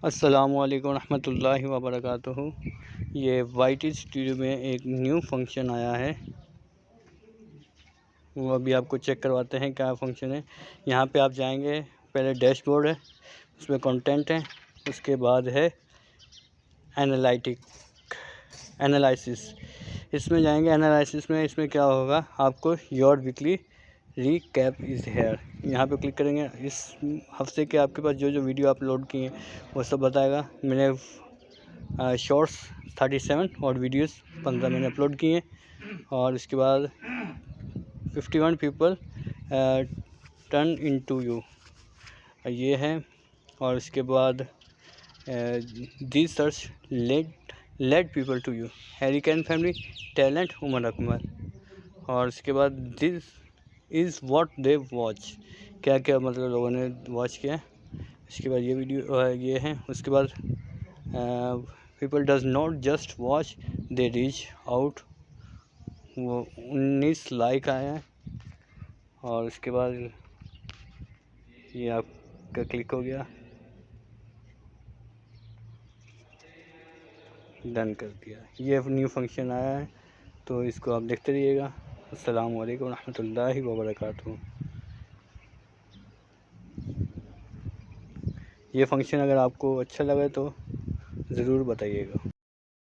अस्सलामुअलैकुम रहमतुल्लाहि व बरकातुहू। ये वाईटी स्टूडियो में एक न्यू फंक्शन आया है, वो अभी आपको चेक करवाते हैं क्या फंक्शन है। यहाँ पे आप जाएंगे, पहले डैशबोर्ड है, उसमें कंटेंट है, उसके बाद है एनालिसिस। इसमें जाएंगे एनालिसिस में, इसमें क्या होगा, आपको your weekly recap is here, यहाँ पे क्लिक करेंगे। इस हफ्ते के आपके पास जो जो वीडियो अपलोड किए वो सब बताएगा। मैंने शॉर्ट्स 37 और वीडियोस 15 मैंने अपलोड किए, और उसके बाद 51 पीपल टर्न इनटू यू ये है। और उसके बाद this search led people to you, Harry Kane family, talent, Umar Akmal. और उसके बाद this is what they watch, क्या क्या मतलब लोगों ने वॉच किया। उसके बाद ये वीडियो ये है। उसके बाद people does not just watch, they reach out, वो 19 लाइक आए हैं। और उसके बाद ये आपका क्लिक हो गया, डन कर दिया। ये न्यू फंक्शन आया है, तो इसको आप देखते रहिएगा। अस्सलामु अलैकुम रहमतुल्लाहि व बरकातुहू। ये फंक्शन अगर आपको अच्छा लगे तो ज़रूर बताइएगा।